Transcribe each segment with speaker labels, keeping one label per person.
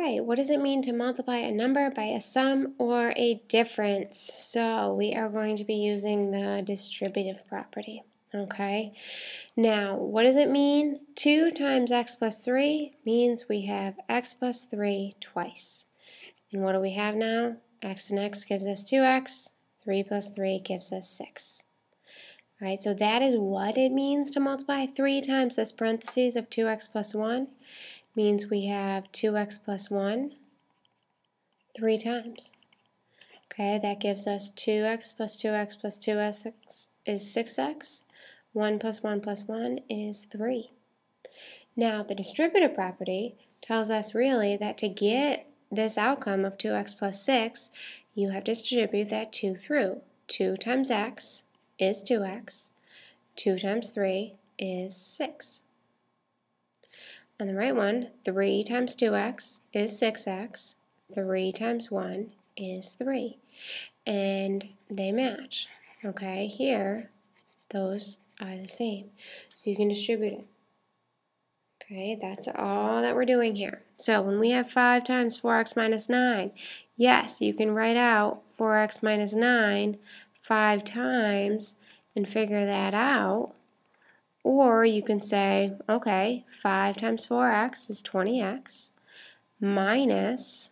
Speaker 1: right, what does it mean to multiply a number by a sum or a difference? So we are going to be using the distributive property, okay? Now, what does it mean? 2 times x plus 3 means we have x plus 3 twice. And what do we have now? X and x gives us 2x, 3 plus 3 gives us 6. All right, so that is what it means to multiply 3 times this parentheses of 2x plus 1. Means we have 2x plus 1 3 times. Okay, that gives us 2x plus 2x plus 2x is 6x. 1 plus 1 plus 1 is 3. Now, the distributive property tells us really that to get this outcome of 2x plus 6, you have to distribute that 2 through. 2 times x is 2x. 2 times 3 is 6. On the right one, 3 times 2x is 6x. 3 times 1 is 3. And they match. Okay, here, those are the same. So you can distribute it. Okay, that's all that we're doing here. So when we have 5 times 4x minus 9, yes, you can write out 4x minus 9 5 times and figure that out. Or you can say, okay, 5 times 4x is 20x minus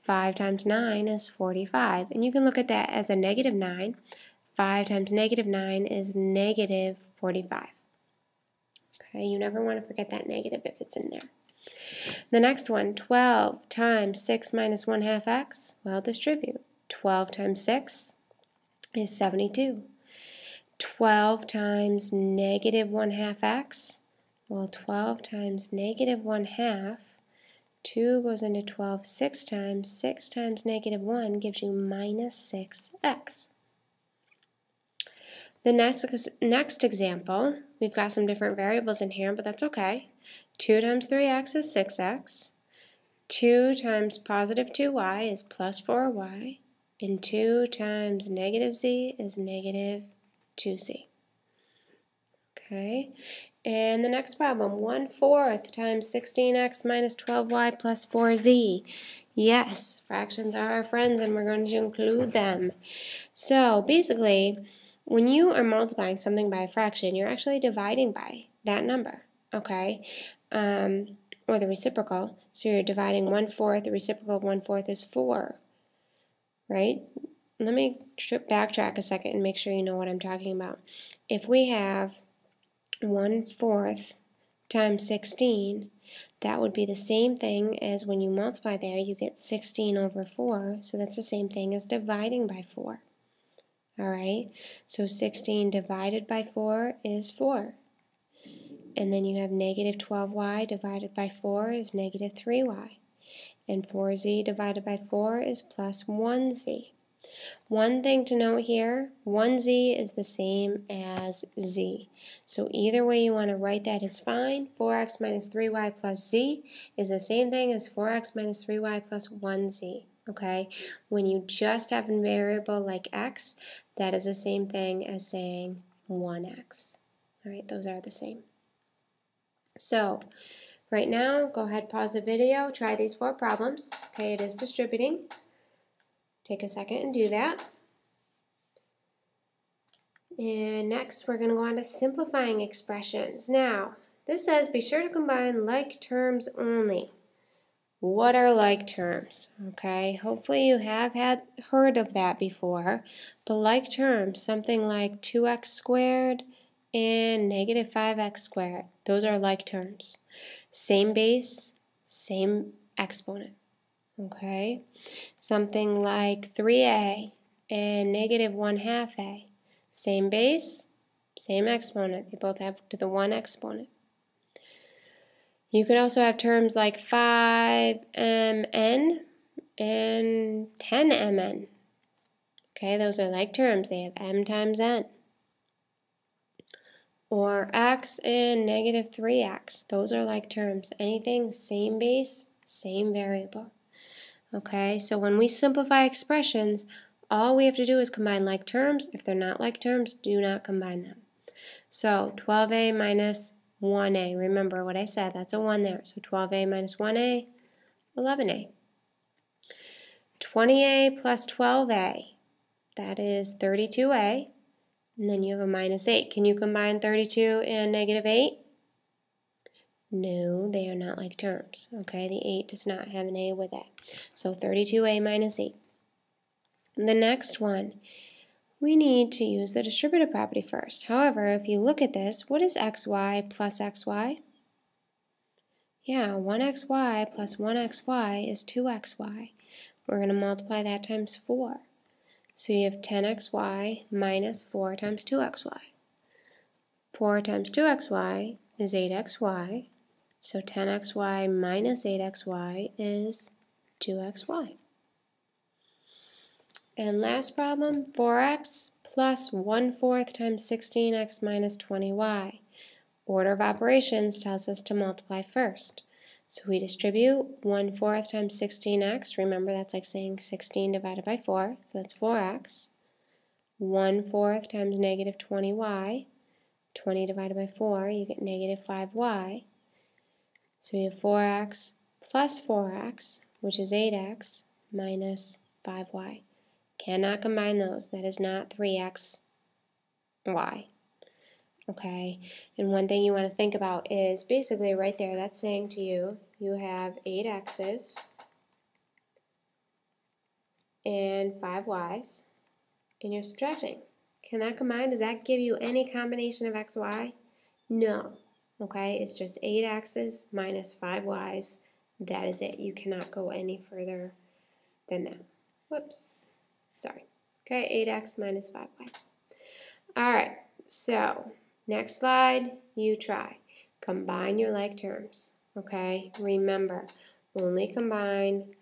Speaker 1: 5 times 9 is 45. And you can look at that as a negative 9. 5 times negative 9 is negative 45. Okay, you never want to forget that negative if it's in there. The next one, 12 times 6 minus 1/2 x. Well, distribute. 12 times 6 is 72. 12 times negative 1/2 x. Well, 12 times negative 1/2, 2 goes into 12 6 times negative 1 gives you minus 6x. The next example, we've got some different variables in here, but that's okay. 2 times 3x is 6x. 2 times positive 2y is plus 4y. And 2 times negative z is negative 2z. Okay, and the next problem, 1/4 times 16x minus 12y plus 4z. Yes, fractions are our friends and we're going to include them. So basically, when you are multiplying something by a fraction, you're actually dividing by that number, okay, or the reciprocal. So you're dividing 1/4, the reciprocal of 1/4 is 4, right? Let me backtrack a second and make sure you know what I'm talking about. If we have 1/4 times 16, that would be the same thing as when you multiply there, you get 16 over 4, so that's the same thing as dividing by 4. All right, so 16 divided by 4 is 4. And then you have negative 12y divided by 4 is negative 3y. And 4z divided by 4 is plus 1z. One thing to note here, 1z is the same as z. So either way you want to write that is fine. 4x minus 3y plus z is the same thing as 4x minus 3y plus 1z. Okay, when you just have a variable like x, that is the same thing as saying 1x. All right, those are the same. So right now, go ahead, pause the video, try these 4 problems. Okay, it is distributing. Take a second and do that. And next, we're going to go on to simplifying expressions. Now, this says be sure to combine like terms only. What are like terms? Okay, hopefully you have heard of that before. But like terms, something like 2x squared and negative 5x squared. Those are like terms. Same base, same exponent. Okay, something like 3a and negative 1/2 a. Same base, same exponent. They both have to the 1 exponent. You could also have terms like 5mn and 10mn. Okay, those are like terms. They have m times n. Or x and negative 3x. Those are like terms. Anything, same base, same variable. Okay, so when we simplify expressions, all we have to do is combine like terms. If they're not like terms, do not combine them. So 12a minus 1a. Remember what I said, that's a 1 there. So 12a minus 1a 11a. 20a plus 12a, that is 32a, and then you have a minus 8. Can you combine 32 and negative 8? No, they are not like terms. Okay, the 8 does not have an a with it. So 32a minus 8. The next one, we need to use the distributive property first. However, if you look at this, what is xy plus xy? Yeah, 1xy plus 1xy is 2xy. We're going to multiply that times 4. So you have 10xy minus 4 times 2xy. 4 times 2xy is 8xy. So 10xy minus 8xy is 2xy. And last problem, 4x plus 1/4 times 16x minus 20y. Order of operations tells us to multiply first. So we distribute 1/4 times 16x. Remember, that's like saying 16 divided by 4, so that's 4x. 1/4 times negative 20y. 20 divided by 4, you get negative 5y. So you have 4x plus 4x, which is 8x, minus 5y. Cannot combine those. That is not 3x, y. Okay, and one thing you want to think about is basically right there, that's saying to you, you have 8 x's and 5 y's, and you're subtracting. Can that combine? Does that give you any combination of x, y? No. Okay, it's just 8 x's minus 5 y's. That is it. You cannot go any further than that. Whoops. Sorry. Okay, 8x minus 5y. All right, so next slide, you try. Combine your like terms, okay? Remember, only combine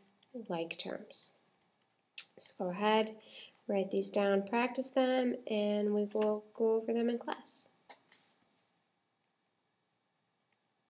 Speaker 1: like terms. So go ahead, write these down, practice them, and we will go over them in class.